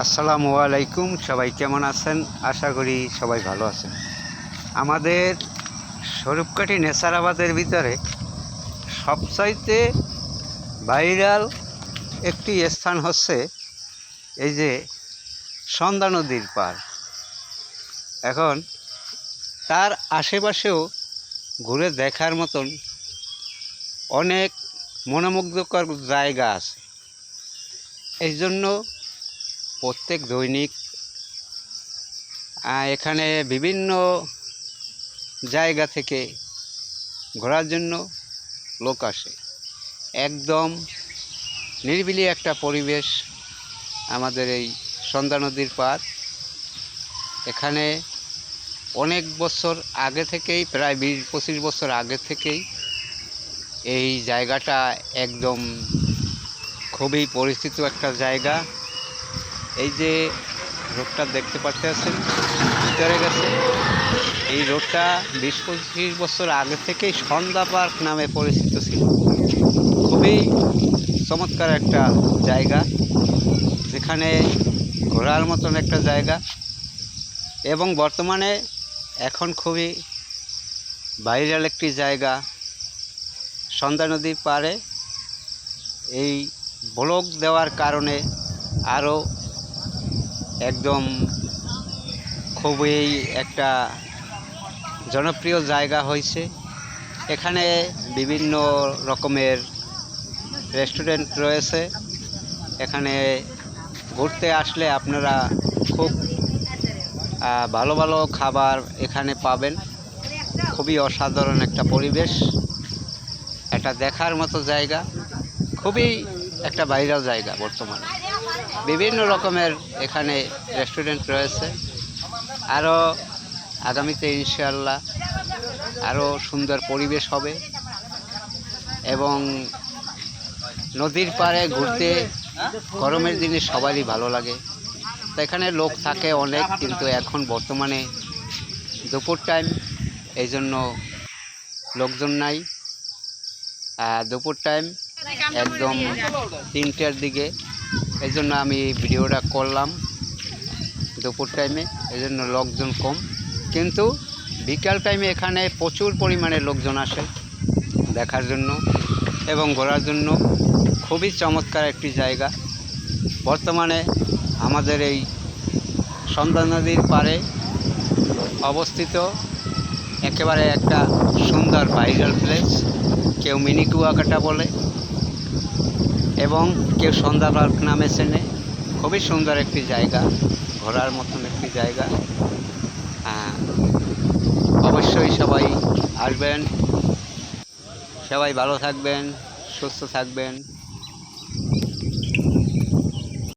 আসসালামু আলাইকুম। সবাই কেমন আছেন? আশা করি সবাই ভালো আছেন। আমাদের স্বরূপকাঠি নেসারাবাদের ভিতরে সবচাইতে ভাইরাল একটি স্থান হচ্ছে এই যে সন্ধ্যা নদীর পার। এখন তার আশেপাশেও ঘুরে দেখার মতন অনেক মনোমুগ্ধকর জায়গা আছে। এই জন্য প্রত্যেক দৈনিক এখানে বিভিন্ন জায়গা থেকে ঘোরার জন্য লোক আসে। একদম নিরিবিলি একটা পরিবেশ আমাদের এই সন্ধ্যা নদীর পার। এখানে অনেক বছর আগে থেকেই, প্রায় 20-25 বছর আগে থেকেই এই জায়গাটা একদম খুবই পরিচিত একটা জায়গা। এই যে রোডটা দেখতে পাচ্ছেন ভিতরে গেছে, এই রোডটা 20-25 বছর আগে থেকেই সন্ধ্যা পার্ক নামে পরিচিত ছিল। খুবই চমৎকার একটা জায়গা, যেখানে ঘোরার মতন একটা জায়গা, এবং বর্তমানে এখন খুবই ভাইরাল একটি জায়গা। সন্ধ্যা নদীর পাড়ে এই ব্লক দেওয়ার কারণে আরও একদম খুবই একটা জনপ্রিয় জায়গা হয়েছে। এখানে বিভিন্ন রকমের রেস্টুরেন্ট রয়েছে। এখানে ঘুরতে আসলে আপনারা খুব ভালো ভালো খাবার এখানে পাবেন। খুবই অসাধারণ একটা পরিবেশ, একটা দেখার মতো জায়গা, খুবই একটা ভাইরাল জায়গা। বর্তমানে বিভিন্ন রকমের এখানে রেস্টুরেন্ট রয়েছে। আরও আগামীতে ইনশাআল্লাহ আরও সুন্দর পরিবেশ হবে, এবং নদীর পাড়ে ঘুরতে গরমের দিনে সবারই ভালো লাগে। তো এখানে লোক থাকে অনেক, কিন্তু এখন বর্তমানে দুপুর টাইম, এই জন্য লোকজন নাই। দুপুর টাইম একদম 3টার দিকে, এই জন্য আমি ভিডিওটা করলাম দুপুর টাইমে, এই জন্য লোকজন কম। কিন্তু বিকাল টাইমে এখানে প্রচুর পরিমাণে লোকজন আসে দেখার জন্য এবং ঘোরার জন্য। খুবই চমৎকার একটি জায়গা। বর্তমানে আমাদের এই সন্ধ্যা নদীর পাড়ে অবস্থিত একেবারে একটা সুন্দর ভাইরাল প্লেস। কেউ মিনি কুয়াকাটা বলে এবং কেউ সন্ধ্যা পার্ক নামে চেনে। খুবই সুন্দর একটি জায়গা, ঘোরার মতন একটি জায়গা। অবশ্যই সবাই আসবেন। সবাই ভালো থাকবেন, সুস্থ থাকবেন।